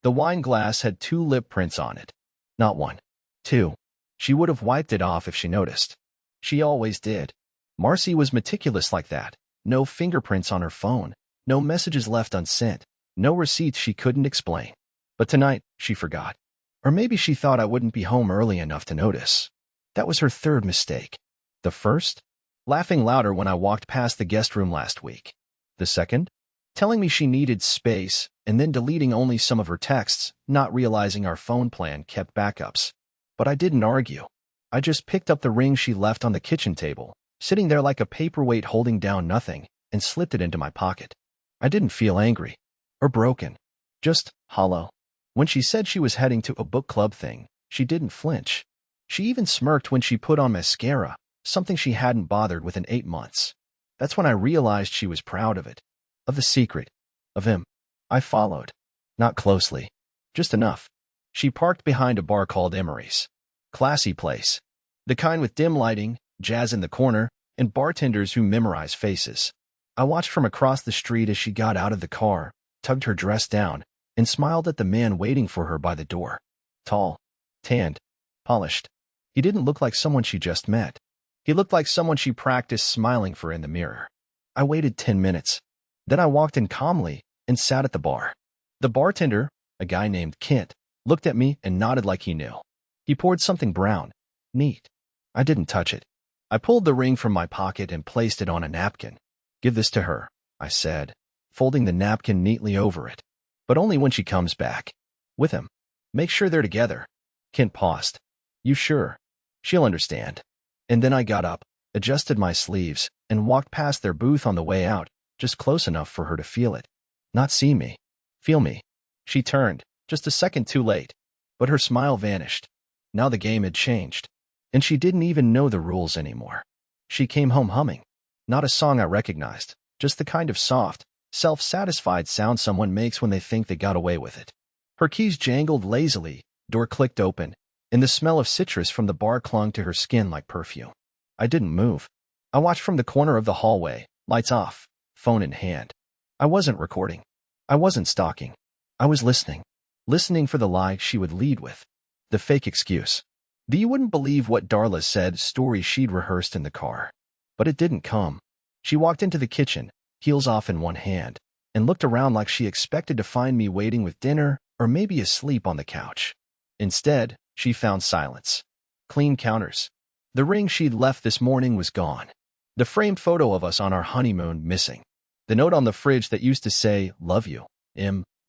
The wine glass had 2 lip prints on it. Not 1. 2. She would have wiped it off if she noticed. She always did. Marcy was meticulous like that. No fingerprints on her phone. No messages left unsent. No receipts she couldn't explain. But tonight, she forgot. Or maybe she thought I wouldn't be home early enough to notice. That was her 3rd mistake. The first? Laughing louder when I walked past the guest room last week. The second? Telling me she needed space and then deleting only some of her texts, not realizing our phone plan kept backups. But I didn't argue. I just picked up the ring she left on the kitchen table, sitting there like a paperweight holding down nothing, and slipped it into my pocket. I didn't feel angry or broken, just hollow. When she said she was heading to a book club thing, she didn't flinch. She even smirked when she put on mascara, something she hadn't bothered with in 8 months. That's when I realized she was proud of it, of the secret, of him. I followed. Not closely. Just enough. She parked behind a bar called Emery's. Classy place. The kind with dim lighting, jazz in the corner, and bartenders who memorize faces. I watched from across the street as she got out of the car, tugged her dress down, and smiled at the man waiting for her by the door. Tall, tanned, polished. He didn't look like someone she just met. He looked like someone she practiced smiling for in the mirror. I waited 10 minutes. Then I walked in calmly and sat at the bar. The bartender, a guy named Kent, looked at me and nodded like he knew. He poured something brown. Neat. I didn't touch it. I pulled the ring from my pocket and placed it on a napkin. Give this to her, I said, folding the napkin neatly over it. But only when she comes back. With him. Make sure they're together. Kent paused. You sure? She'll understand. And then I got up, adjusted my sleeves, and walked past their booth on the way out, just close enough for her to feel it. Not see me. Feel me. She turned, just a second too late. But her smile vanished. Now the game had changed. And she didn't even know the rules anymore. She came home humming. Not a song I recognized, just the kind of soft, self-satisfied sound someone makes when they think they got away with it. Her keys jangled lazily, door clicked open, and the smell of citrus from the bar clung to her skin like perfume. I didn't move. I watched from the corner of the hallway, lights off, phone in hand. I wasn't recording. I wasn't stalking. I was listening. Listening for the lie she would lead with. The fake excuse. The you wouldn't believe what Darla said story she'd rehearsed in the car. But it didn't come. She walked into the kitchen, heels off in one hand, and looked around like she expected to find me waiting with dinner or maybe asleep on the couch. Instead, she found silence. Clean counters. The ring she'd left this morning was gone. The framed photo of us on our honeymoon missing. The note on the fridge that used to say, "Love you,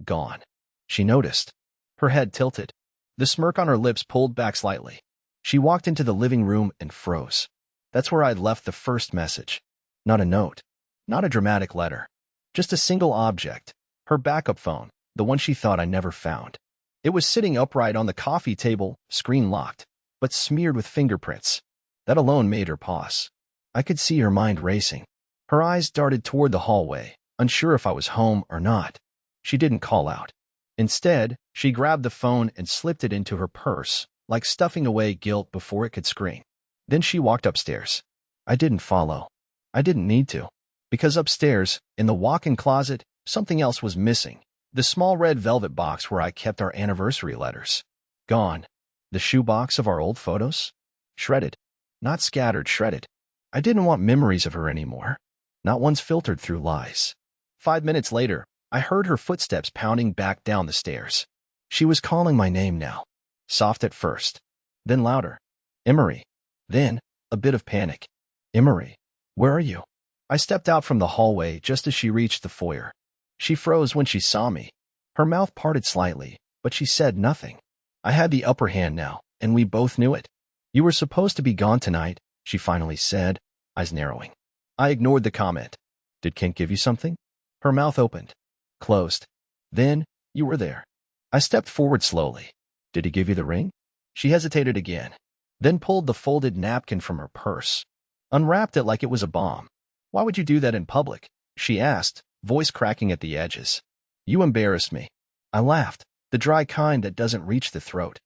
gone." She noticed. Her head tilted. The smirk on her lips pulled back slightly. She walked into the living room and froze. That's where I'd left the first message. Not a note. Not a dramatic letter. Just a single object. Her backup phone, the one she thought I never found. It was sitting upright on the coffee table, screen locked, but smeared with fingerprints. That alone made her pause. I could see her mind racing. Her eyes darted toward the hallway, unsure if I was home or not. She didn't call out. Instead, she grabbed the phone and slipped it into her purse, like stuffing away guilt before it could scream. Then she walked upstairs. I didn't follow. I didn't need to. Because upstairs, in the walk-in closet, something else was missing. The small red velvet box where I kept our anniversary letters. Gone. The shoebox of our old photos? Shredded. Not scattered, shredded. I didn't want memories of her anymore. Not ones filtered through lies. 5 minutes later, I heard her footsteps pounding back down the stairs. She was calling my name now. Soft at first. Then louder. Emery. Then, a bit of panic. Emery, where are you? I stepped out from the hallway just as she reached the foyer. She froze when she saw me. Her mouth parted slightly, but she said nothing. I had the upper hand now, and we both knew it. You were supposed to be gone tonight, she finally said, eyes narrowing. I ignored the comment. Did Kent give you something? Her mouth opened. Closed. Then, you were there. I stepped forward slowly. Did he give you the ring? She hesitated again, then pulled the folded napkin from her purse. Unwrapped it like it was a bomb. Why would you do that in public? She asked, voice cracking at the edges. You embarrassed me. I laughed, the dry kind that doesn't reach the throat.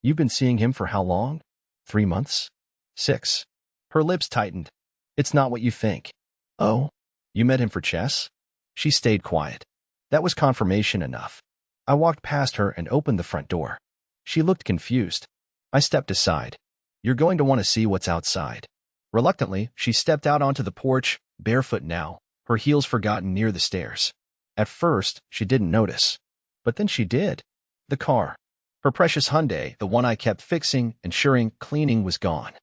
You've been seeing him for how long? 3 months? 6. Her lips tightened. It's not what you think. Oh, you met him for chess? She stayed quiet. That was confirmation enough. I walked past her and opened the front door. She looked confused. I stepped aside. You're going to want to see what's outside. Reluctantly, she stepped out onto the porch, barefoot now, her heels forgotten near the stairs. At first, she didn't notice. But then she did. The car. Her precious Hyundai, the one I kept fixing, ensuring, cleaning, was gone.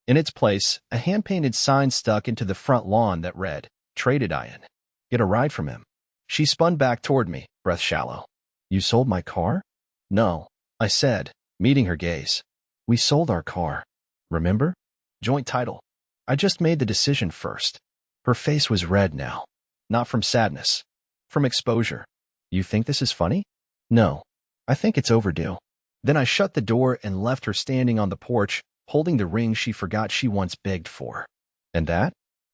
In its place, a hand-painted sign stuck into the front lawn that read, "Traded Ian. Get a ride from him." She spun back toward me, breath shallow. You sold my car? No, I said, meeting her gaze. We sold our car. Remember? Joint title. I just made the decision first. Her face was red now. Not from sadness. From exposure. You think this is funny? No. I think it's overdue. Then I shut the door and left her standing on the porch, holding the ring she forgot she once begged for. And that?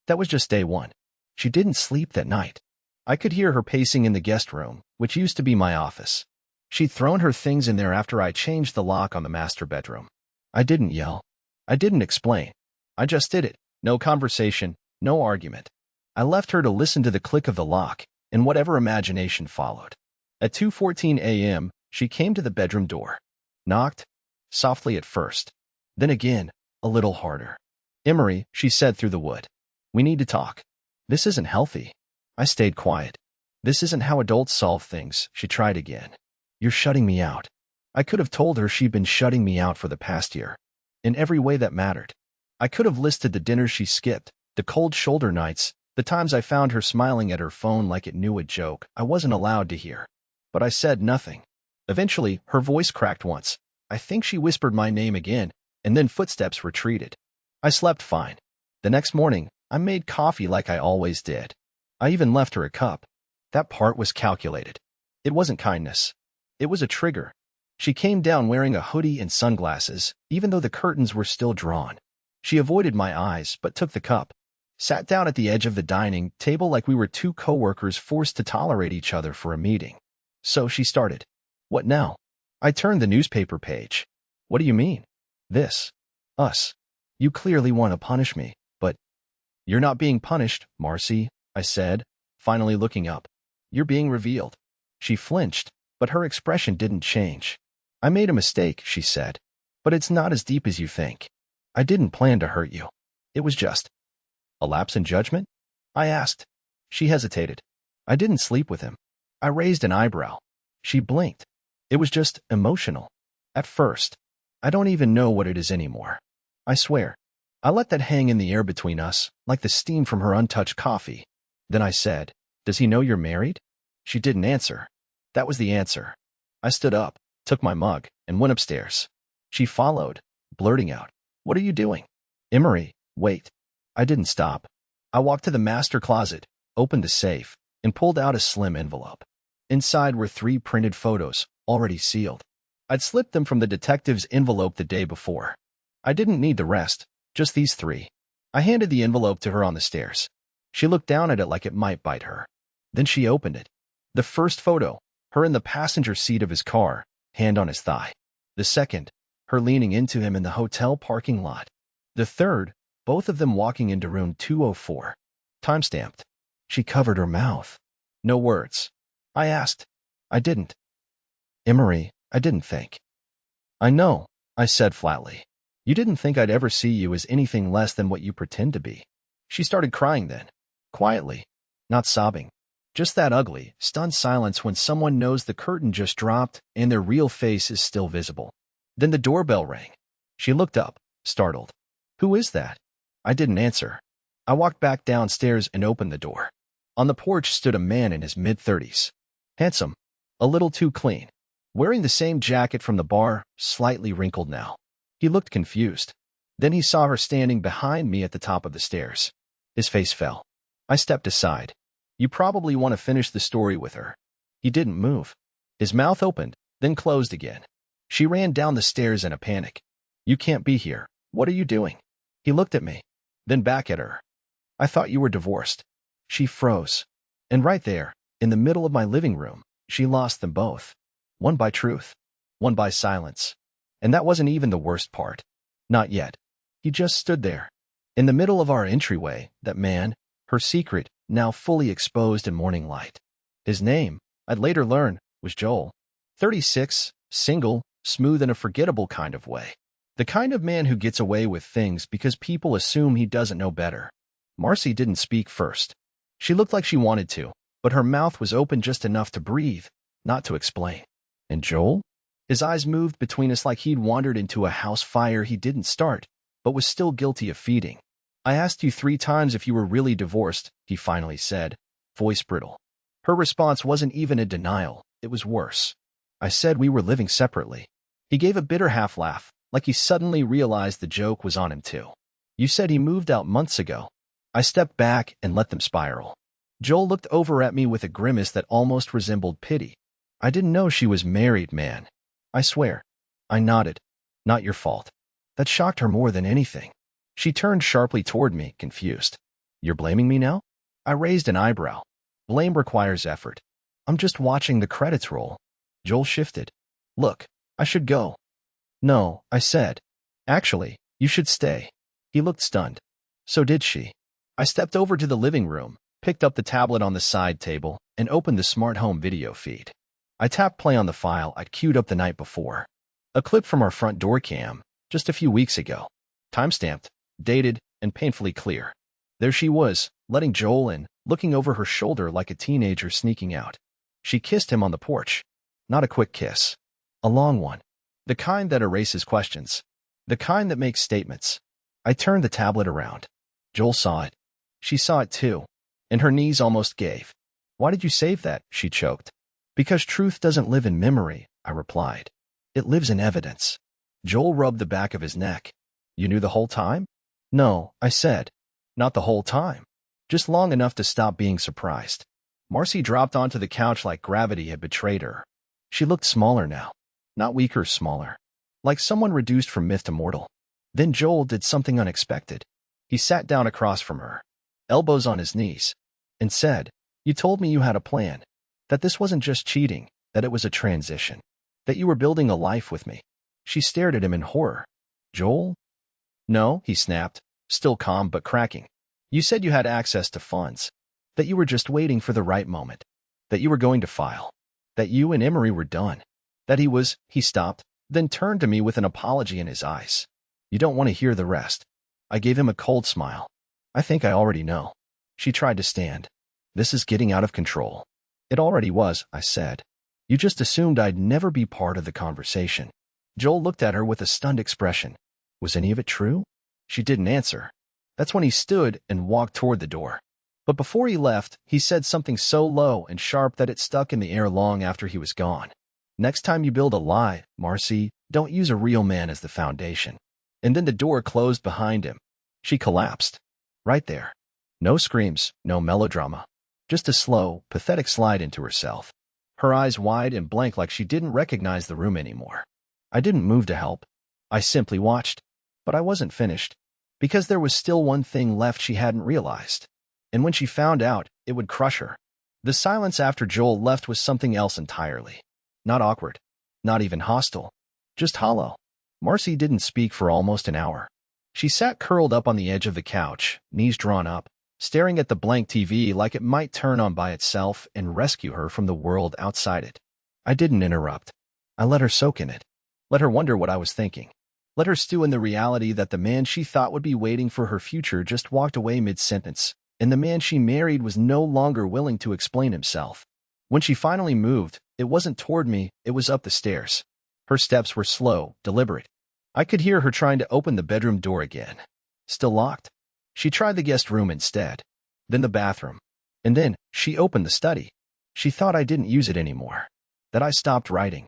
That was just day one. She didn't sleep that night. I could hear her pacing in the guest room, which used to be my office. She'd thrown her things in there after I changed the lock on the master bedroom. I didn't yell. I didn't explain. I just did it. No conversation, no argument. I left her to listen to the click of the lock and whatever imagination followed. At 2:14 a.m., she came to the bedroom door. Knocked, softly at first. Then again, a little harder. Emery, she said through the wood. We need to talk. This isn't healthy. I stayed quiet. This isn't how adults solve things, she tried again. You're shutting me out. I could have told her she'd been shutting me out for the past year. In every way that mattered. I could have listed the dinners she skipped, the cold shoulder nights, the times I found her smiling at her phone like it knew a joke I wasn't allowed to hear. But I said nothing. Eventually, her voice cracked once. I think she whispered my name again, and then footsteps retreated. I slept fine. The next morning, I made coffee like I always did. I even left her a cup. That part was calculated. It wasn't kindness. It was a trigger. She came down wearing a hoodie and sunglasses, even though the curtains were still drawn. She avoided my eyes, but took the cup. Sat down at the edge of the dining table like we were two coworkers forced to tolerate each other for a meeting. So she started. What now? I turned the newspaper page. What do you mean? This. Us. You clearly want to punish me, but... You're not being punished, Marcy, I said, finally looking up. You're being revealed. She flinched, but her expression didn't change. I made a mistake, she said. But it's not as deep as you think. I didn't plan to hurt you. It was just... A lapse in judgment? I asked. She hesitated. I didn't sleep with him. I raised an eyebrow. She blinked. It was just emotional. At first. I don't even know what it is anymore. I swear. I let that hang in the air between us, like the steam from her untouched coffee. Then I said, Does he know you're married? She didn't answer. That was the answer. I stood up, took my mug, and went upstairs. She followed, blurting out, What are you doing? Emery, wait. I didn't stop. I walked to the master closet, opened the safe, and pulled out a slim envelope. Inside were 3 printed photos, already sealed. I'd slipped them from the detective's envelope the day before. I didn't need the rest, just these 3. I handed the envelope to her on the stairs. She looked down at it like it might bite her. Then she opened it. The first photo, her in the passenger seat of his car, hand on his thigh. The second, her leaning into him in the hotel parking lot. The third, both of them walking into room 204. Time-stamped. She covered her mouth. No words. I asked. I didn't. Emery, I didn't think. I know, I said flatly. You didn't think I'd ever see you as anything less than what you pretend to be. She started crying then. Quietly. Not sobbing. Just that ugly, stunned silence when someone knows the curtain just dropped and their real face is still visible. Then the doorbell rang. She looked up, startled. Who is that? I didn't answer. I walked back downstairs and opened the door. On the porch stood a man in his mid-30s. Handsome. A little too clean. Wearing the same jacket from the bar, slightly wrinkled now. He looked confused. Then he saw her standing behind me at the top of the stairs. His face fell. I stepped aside. You probably want to finish the story with her. He didn't move. His mouth opened, then closed again. She ran down the stairs in a panic. You can't be here. What are you doing? He looked at me, then back at her. I thought you were divorced. She froze. And right there, in the middle of my living room, she lost them both. One by truth, one by silence. And that wasn't even the worst part. Not yet. He just stood there. In the middle of our entryway, that man, her secret, now fully exposed in morning light. His name, I'd later learn, was Joel. 36, single, smooth in a forgettable kind of way. The kind of man who gets away with things because people assume he doesn't know better. Marcy didn't speak first. She looked like she wanted to, but her mouth was open just enough to breathe, not to explain. And Joel? His eyes moved between us like he'd wandered into a house fire he didn't start, but was still guilty of feeding. I asked you 3 times if you were really divorced, he finally said, voice brittle. Her response wasn't even a denial, it was worse. I said we were living separately. He gave a bitter half-laugh, like he suddenly realized the joke was on him too. You said he moved out months ago. I stepped back and let them spiral. Joel looked over at me with a grimace that almost resembled pity. I didn't know she was married, man. I swear. I nodded. Not your fault. That shocked her more than anything. She turned sharply toward me, confused. You're blaming me now? I raised an eyebrow. Blame requires effort. I'm just watching the credits roll. Joel shifted. Look, I should go. No, I said. Actually, you should stay. He looked stunned. So did she. I stepped over to the living room, picked up the tablet on the side table, and opened the smart home video feed. I tapped play on the file I'd queued up the night before. A clip from our front door cam, just a few weeks ago. Time-stamped, dated, and painfully clear. There she was, letting Joel in, looking over her shoulder like a teenager sneaking out. She kissed him on the porch. Not a quick kiss. A long one. The kind that erases questions. The kind that makes statements. I turned the tablet around. Joel saw it. She saw it too. And her knees almost gave. Why did you save that? She choked. Because truth doesn't live in memory, I replied. It lives in evidence. Joel rubbed the back of his neck. You knew the whole time? No, I said. Not the whole time. Just long enough to stop being surprised. Marcy dropped onto the couch like gravity had betrayed her. She looked smaller now. Not weaker, smaller. Like someone reduced from myth to mortal. Then Joel did something unexpected. He sat down across from her, elbows on his knees, and said, You told me you had a plan. That this wasn't just cheating, that it was a transition. That you were building a life with me. She stared at him in horror. Joel? No, he snapped, still calm but cracking. You said you had access to funds. That you were just waiting for the right moment. That you were going to file. That you and Emery were done. That he stopped, then turned to me with an apology in his eyes. You don't want to hear the rest. I gave him a cold smile. I think I already know. She tried to stand. This is getting out of control. It already was, I said. You just assumed I'd never be part of the conversation. Joel looked at her with a stunned expression. Was any of it true? She didn't answer. That's when he stood and walked toward the door. But before he left, he said something so low and sharp that it stuck in the air long after he was gone. Next time you build a lie, Marcy, don't use a real man as the foundation. And then the door closed behind him. She collapsed. Right there. No screams, no melodrama. Just a slow, pathetic slide into herself. Her eyes wide and blank like she didn't recognize the room anymore. I didn't move to help. I simply watched. But I wasn't finished. Because there was still one thing left she hadn't realized. And when she found out, it would crush her. The silence after Joel left was something else entirely. Not awkward. Not even hostile. Just hollow. Marcy didn't speak for almost an hour. She sat curled up on the edge of the couch, knees drawn up, staring at the blank TV like it might turn on by itself and rescue her from the world outside it. I didn't interrupt. I let her soak in it. Let her wonder what I was thinking. Let her stew in the reality that the man she thought would be waiting for her future just walked away mid-sentence, and the man she married was no longer willing to explain himself. When she finally moved, it wasn't toward me, it was up the stairs. Her steps were slow, deliberate. I could hear her trying to open the bedroom door again. Still locked. She tried the guest room instead. Then the bathroom. And then, she opened the study. She thought I didn't use it anymore. That I stopped writing.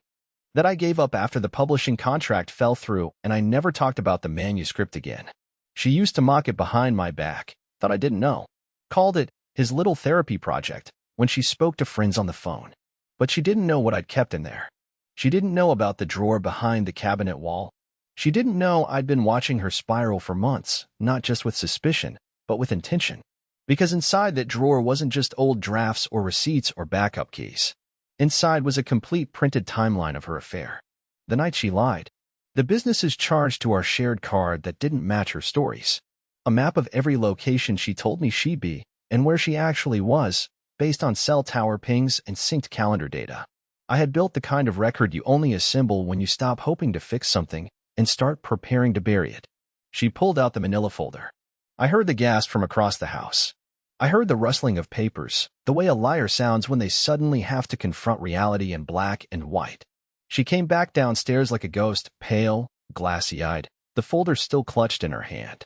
That I gave up after the publishing contract fell through and I never talked about the manuscript again. She used to mock it behind my back, thought I didn't know. Called it his little therapy project when she spoke to friends on the phone. But she didn't know what I'd kept in there. She didn't know about the drawer behind the cabinet wall. She didn't know I'd been watching her spiral for months, not just with suspicion, but with intention. Because inside that drawer wasn't just old drafts or receipts or backup keys. Inside was a complete printed timeline of her affair. The night she lied. The businesses charged to our shared card that didn't match her stories. A map of every location she told me she'd be, and where she actually was, based on cell tower pings and synced calendar data. I had built the kind of record you only assemble when you stop hoping to fix something and start preparing to bury it. She pulled out the manila folder. I heard the gasp from across the house. I heard the rustling of papers, the way a liar sounds when they suddenly have to confront reality in black and white. She came back downstairs like a ghost, pale, glassy-eyed, the folder still clutched in her hand.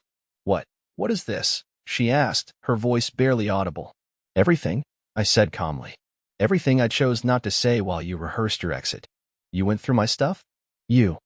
What is this?" she asked, her voice barely audible. "Everything," I said calmly. "Everything I chose not to say while you rehearsed your exit. You went through my stuff?" "You."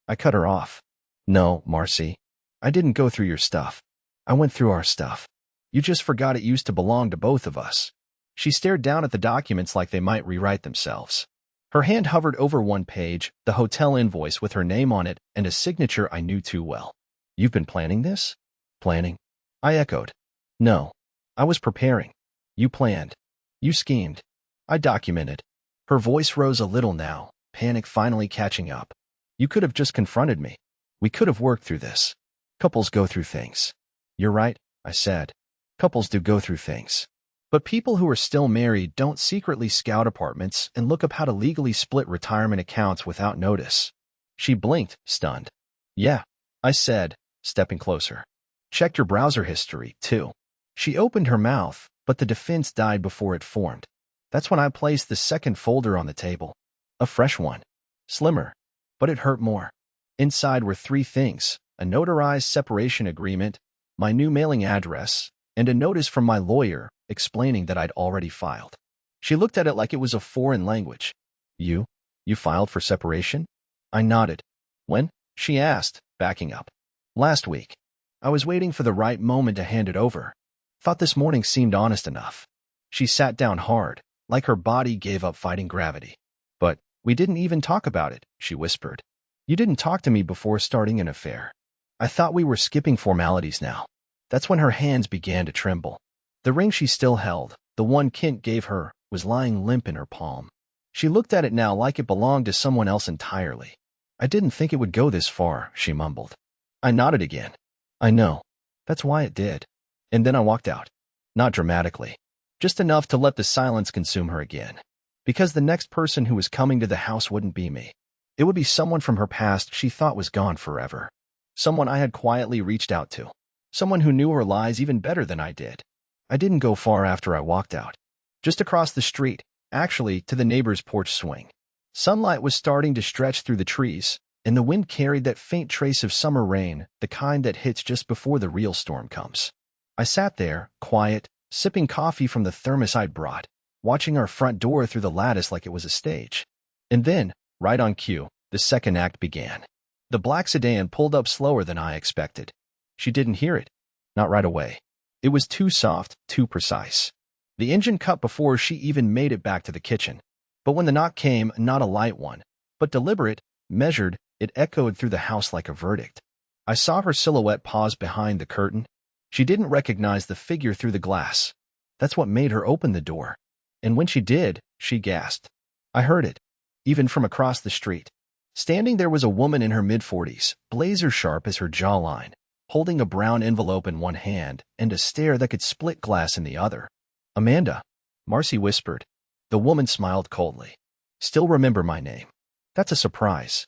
I cut her off. "No, Marcy. I didn't go through your stuff. I went through our stuff. You just forgot it used to belong to both of us." She stared down at the documents like they might rewrite themselves. Her hand hovered over one page, the hotel invoice with her name on it and a signature I knew too well. "You've been planning this?" "Planning?" I echoed. "No. I was preparing. You planned. You schemed. I documented." Her voice rose a little now, panic finally catching up. "You could have just confronted me. We could have worked through this. Couples go through things." "You're right," I said. "Couples do go through things. But people who are still married don't secretly scout apartments and look up how to legally split retirement accounts without notice." She blinked, stunned. "Yeah," I said, stepping closer. "Check your browser history, too." She opened her mouth, but the defense died before it formed. That's when I placed the second folder on the table. A fresh one. Slimmer. But it hurt more. Inside were three things: a notarized separation agreement, my new mailing address, and a notice from my lawyer explaining that I'd already filed. She looked at it like it was a foreign language. You filed for separation?" I nodded. "When?" she asked, backing up. "Last week. I was waiting for the right moment to hand it over. Thought this morning seemed honest enough." She sat down hard, like her body gave up fighting gravity. "But we didn't even talk about it," she whispered. "You didn't talk to me before starting an affair. I thought we were skipping formalities now." That's when her hands began to tremble. The ring she still held, the one Kent gave her, was lying limp in her palm. She looked at it now like it belonged to someone else entirely. "I didn't think it would go this far," she mumbled. I nodded again. "I know. That's why it did." And then I walked out. Not dramatically. Just enough to let the silence consume her again. Because the next person who was coming to the house wouldn't be me. It would be someone from her past she thought was gone forever. Someone I had quietly reached out to. Someone who knew her lies even better than I did. I didn't go far after I walked out. Just across the street, actually to the neighbor's porch swing. Sunlight was starting to stretch through the trees, and the wind carried that faint trace of summer rain, the kind that hits just before the real storm comes. I sat there, quiet, sipping coffee from the thermos I'd brought, watching our front door through the lattice like it was a stage. And then, right on cue, the second act began. The black sedan pulled up slower than I expected. She didn't hear it. Not right away. It was too soft, too precise. The engine cut before she even made it back to the kitchen. But when the knock came, not a light one, but deliberate, measured, it echoed through the house like a verdict. I saw her silhouette pause behind the curtain. She didn't recognize the figure through the glass. That's what made her open the door. And when she did, she gasped. I heard it, even from across the street. Standing there was a woman in her mid-40s, blazer-sharp as her jawline, holding a brown envelope in one hand and a stare that could split glass in the other. "Amanda," Marcy whispered. The woman smiled coldly. "Still remember my name. That's a surprise."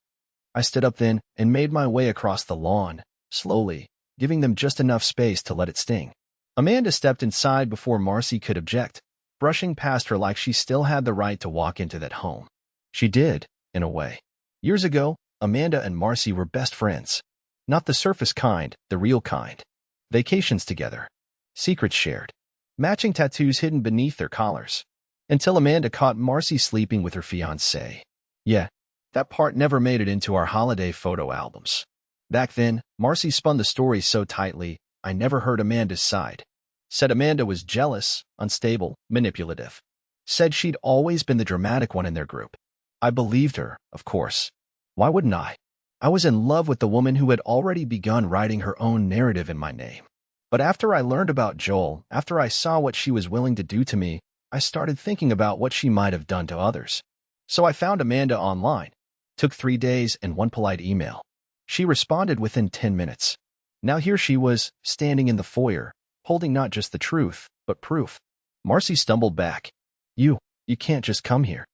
I stood up then and made my way across the lawn, slowly, giving them just enough space to let it sting. Amanda stepped inside before Marcy could object, brushing past her like she still had the right to walk into that home. She did, in a way. Years ago, Amanda and Marcy were best friends. Not the surface kind, the real kind. Vacations together. Secrets shared. Matching tattoos hidden beneath their collars. Until Amanda caught Marcy sleeping with her fiancé. Yeah, that part never made it into our holiday photo albums. Back then, Marcy spun the story so tightly, I never heard Amanda's side. Said Amanda was jealous, unstable, manipulative. Said she'd always been the dramatic one in their group. I believed her, of course. Why wouldn't I? I was in love with the woman who had already begun writing her own narrative in my name. But after I learned about Joel, after I saw what she was willing to do to me, I started thinking about what she might have done to others. So I found Amanda online. Took 3 days and one polite email. She responded within 10 minutes. Now here she was, standing in the foyer, holding not just the truth, but proof. Marcy stumbled back. You can't just come here."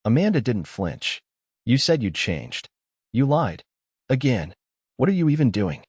Amanda didn't flinch. You said you'd changed. You lied. Again. What are you even doing?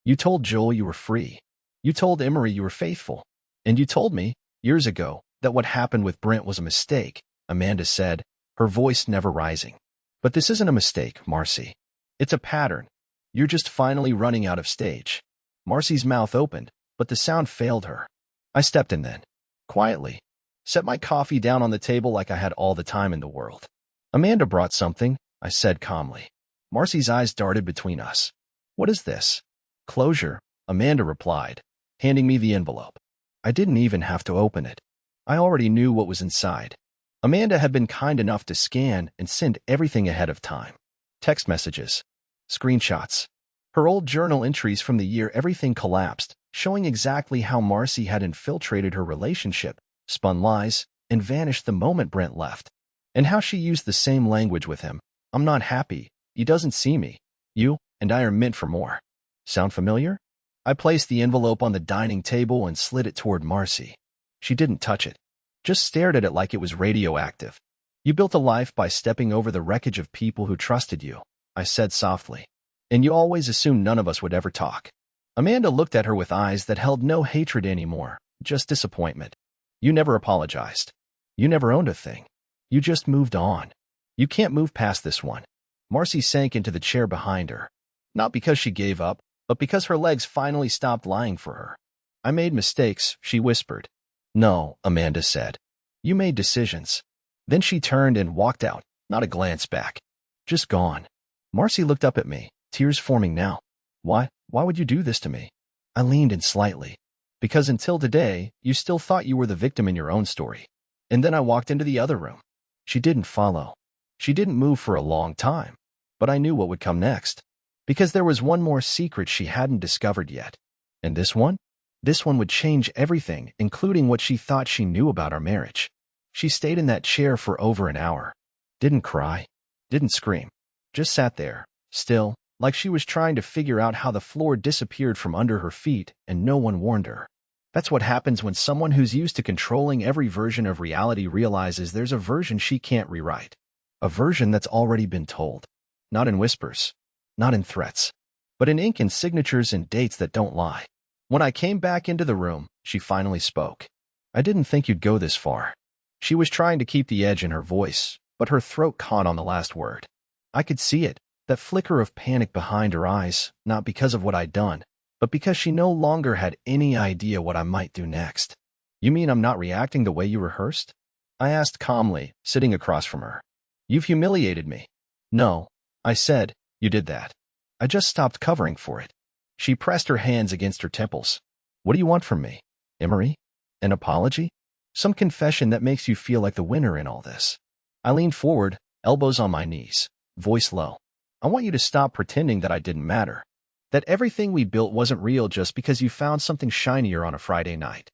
You told Joel you were free. You told Emery you were faithful. And you told me, years ago, that what happened with Brent was a mistake, Amanda said, her voice never rising. But this isn't a mistake, Marcy. It's a pattern. You're just finally running out of stage. Marcy's mouth opened, but the sound failed her. I stepped in then. Quietly. Set my coffee down on the table like I had all the time in the world. Amanda brought something, I said calmly. Marcy's eyes darted between us. What is this? Closure, Amanda replied, handing me the envelope. I didn't even have to open it. I already knew what was inside. Amanda had been kind enough to scan and send everything ahead of time. Text messages. Screenshots. Her old journal entries from the year everything collapsed, showing exactly how Marcy had infiltrated her relationship, spun lies, and vanished the moment Brent left. And how she used the same language with him. I'm not happy. He doesn't see me. You and I are meant for more. Sound familiar? I placed the envelope on the dining table and slid it toward Marcy. She didn't touch it. Just stared at it like it was radioactive. You built a life by stepping over the wreckage of people who trusted you, I said softly. And you always assumed none of us would ever talk. Amanda looked at her with eyes that held no hatred anymore, just disappointment. You never apologized. You never owned a thing. You just moved on. You can't move past this one. Marcy sank into the chair behind her. Not because she gave up, but because her legs finally stopped lying for her. I made mistakes, she whispered. No, Amanda said. You made decisions. Then she turned and walked out, not a glance back. Just gone. Marcy looked up at me, tears forming now. Why would you do this to me? I leaned in slightly. Because until today, you still thought you were the victim in your own story. And then I walked into the other room. She didn't follow. She didn't move for a long time. But I knew what would come next. Because there was one more secret she hadn't discovered yet. And this one? This one would change everything, including what she thought she knew about our marriage. She stayed in that chair for over an hour. Didn't cry. Didn't scream. Just sat there, still, like she was trying to figure out how the floor disappeared from under her feet and no one warned her. That's what happens when someone who's used to controlling every version of reality realizes there's a version she can't rewrite. A version that's already been told. Not in whispers. Not in threats. But in ink and signatures and dates that don't lie. When I came back into the room, she finally spoke. I didn't think you'd go this far. She was trying to keep the edge in her voice, but her throat caught on the last word. I could see it, that flicker of panic behind her eyes, not because of what I'd done, but because she no longer had any idea what I might do next. You mean I'm not reacting the way you rehearsed? I asked calmly, sitting across from her. You've humiliated me. No, I said, you did that. I just stopped covering for it. She pressed her hands against her temples. What do you want from me, Emery? An apology? Some confession that makes you feel like the winner in all this? I leaned forward, elbows on my knees, voice low. I want you to stop pretending that I didn't matter. That everything we built wasn't real just because you found something shinier on a Friday night.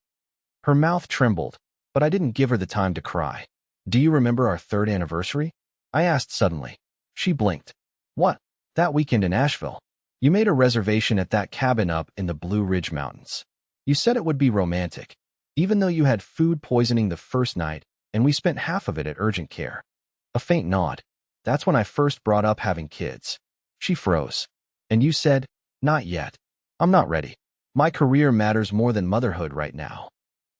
Her mouth trembled, but I didn't give her the time to cry. Do you remember our 3rd anniversary? I asked suddenly. She blinked. What? That weekend in Asheville. You made a reservation at that cabin up in the Blue Ridge Mountains. You said it would be romantic, even though you had food poisoning the first night, and we spent half of it at urgent care. A faint nod. That's when I first brought up having kids. She froze. And you said, not yet. I'm not ready. My career matters more than motherhood right now.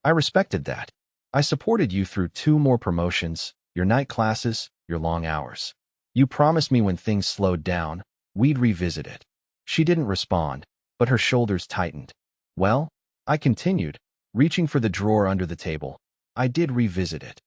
I respected that. I supported you through 2 more promotions, your night classes, your long hours. You promised me when things slowed down, we'd revisit it. She didn't respond, but her shoulders tightened. Well, I continued, reaching for the drawer under the table. I did revisit it.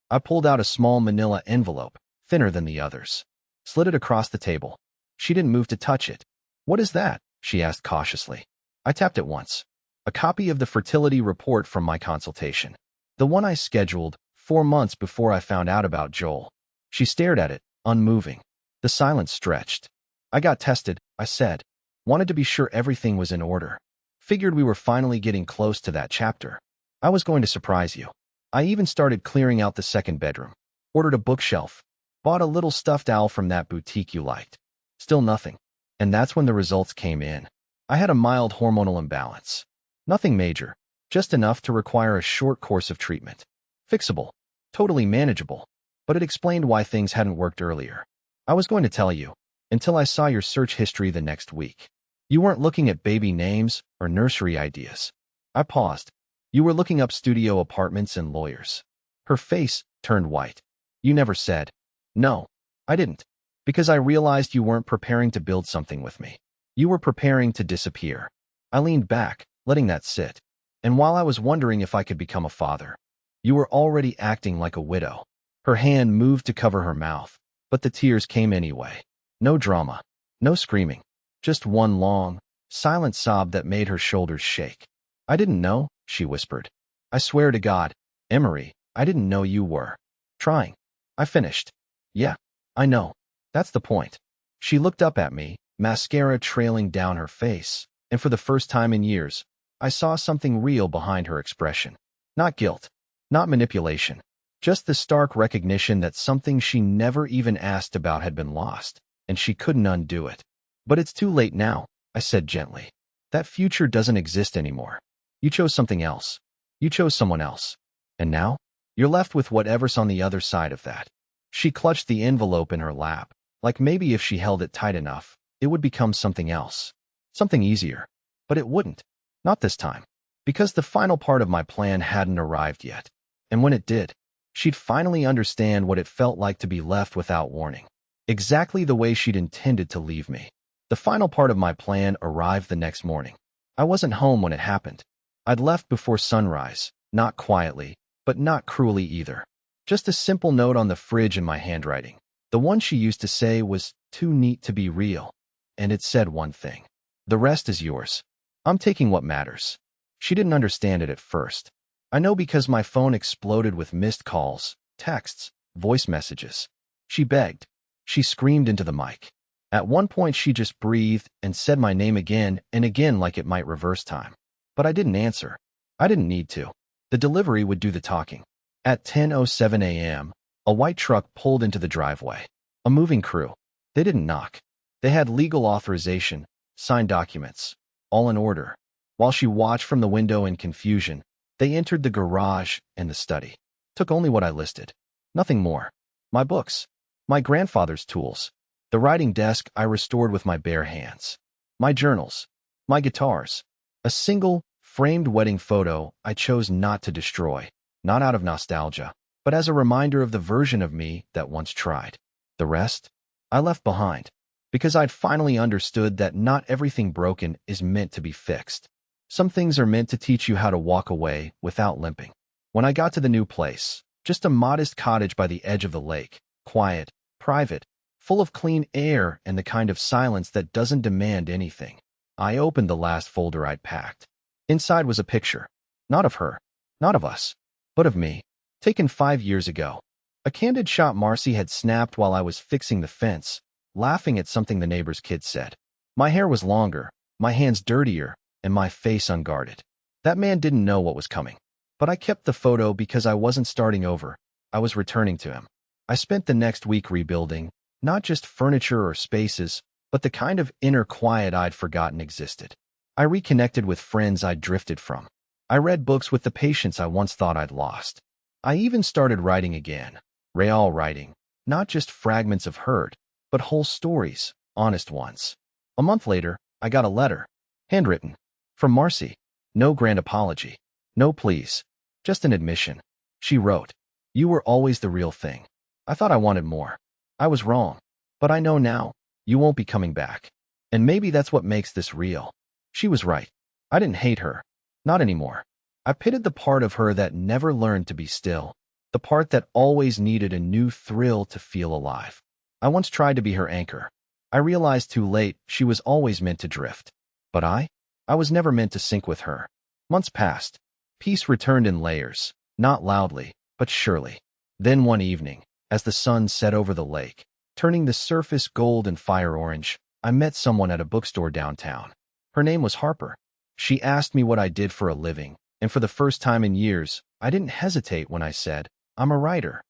I pulled out a small manila envelope, thinner than the others. Slid it across the table. She didn't move to touch it. What is that? She asked cautiously. I tapped it once. A copy of the fertility report from my consultation. The one I scheduled 4 months before I found out about Joel. She stared at it, unmoving. The silence stretched. I got tested, I said. Wanted to be sure everything was in order. Figured we were finally getting close to that chapter. I was going to surprise you. I even started clearing out the 2nd bedroom. Ordered a bookshelf. Bought a little stuffed owl from that boutique you liked. Still nothing. And that's when the results came in. I had a mild hormonal imbalance. Nothing major. Just enough to require a short course of treatment. Fixable. Totally manageable. but it explained why things hadn't worked earlier. I was going to tell you, until I saw your search history the next week. You weren't looking at baby names or nursery ideas. I paused. You were looking up studio apartments and lawyers. Her face turned white. You never said. No, I didn't. Because I realized you weren't preparing to build something with me. You were preparing to disappear. I leaned back, letting that sit. And while I was wondering if I could become a father, you were already acting like a widow. Her hand moved to cover her mouth, but the tears came anyway. No drama, no screaming, just one long, silent sob that made her shoulders shake. I didn't know, she whispered. I swear to God, Emery, I didn't know you were trying. I finished. Yeah, I know. That's the point. She looked up at me, mascara trailing down her face, and for the first time in years, I saw something real behind her expression. Not guilt, not manipulation, just the stark recognition that something she never even asked about had been lost, and she couldn't undo it. But it's too late now, I said gently. That future doesn't exist anymore. You chose something else. You chose someone else. And now, you're left with whatever's on the other side of that. She clutched the envelope in her lap, like maybe if she held it tight enough, it would become something else. Something easier. But it wouldn't. Not this time. Because the final part of my plan hadn't arrived yet. And when it did, she'd finally understand what it felt like to be left without warning. Exactly the way she'd intended to leave me. The final part of my plan arrived the next morning. I wasn't home when it happened. I'd left before sunrise, not quietly, but not cruelly either. Just a simple note on the fridge in my handwriting. The one she used to say was too neat to be real. And it said one thing. The rest is yours. I'm taking what matters. She didn't understand it at first. I know because my phone exploded with missed calls, texts, voice messages. She begged. She screamed into the mic. At one point she just breathed and said my name again and again like it might reverse time. But I didn't answer. I didn't need to. The delivery would do the talking. At 10:07 a.m., a white truck pulled into the driveway. A moving crew. They didn't knock. They had legal authorization, signed documents, all in order. While she watched from the window in confusion, they entered the garage and the study. Took only what I listed. Nothing more. My books. My grandfather's tools. The writing desk I restored with my bare hands. My journals. My guitars. A single, framed wedding photo I chose not to destroy. Not out of nostalgia, but as a reminder of the version of me that once tried. The rest, I left behind. Because I'd finally understood that not everything broken is meant to be fixed. Some things are meant to teach you how to walk away without limping. When I got to the new place, just a modest cottage by the edge of the lake, quiet, private, full of clean air and the kind of silence that doesn't demand anything, I opened the last folder I'd packed. Inside was a picture. Not of her, not of us, but of me, taken 5 years ago. A candid shot Marcy had snapped while I was fixing the fence, laughing at something the neighbor's kid said. My hair was longer, my hands dirtier, and my face unguarded. That man didn't know what was coming. But I kept the photo because I wasn't starting over. I was returning to him. I spent the next week rebuilding, not just furniture or spaces, but the kind of inner quiet I'd forgotten existed. I reconnected with friends I'd drifted from. I read books with the patience I once thought I'd lost. I even started writing again. Real writing. Not just fragments of hurt, but whole stories, honest ones. A month later, I got a letter. Handwritten. From Marcy. No grand apology. No pleas. Just an admission. She wrote, "You were always the real thing. I thought I wanted more. I was wrong. But I know now, you won't be coming back. And maybe that's what makes this real." She was right. I didn't hate her. Not anymore. I pitied the part of her that never learned to be still. The part that always needed a new thrill to feel alive. I once tried to be her anchor. I realized too late she was always meant to drift. But I was never meant to sink with her. Months passed. Peace returned in layers, not loudly, but surely. Then one evening, as the sun set over the lake, turning the surface gold and fire orange, I met someone at a bookstore downtown. Her name was Harper. She asked me what I did for a living, and for the first time in years, I didn't hesitate when I said, "I'm a writer."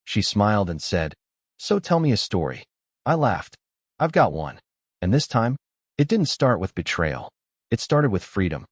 She smiled and said, "So tell me a story." I laughed. "I've got one." And this time, it didn't start with betrayal. It started with freedom.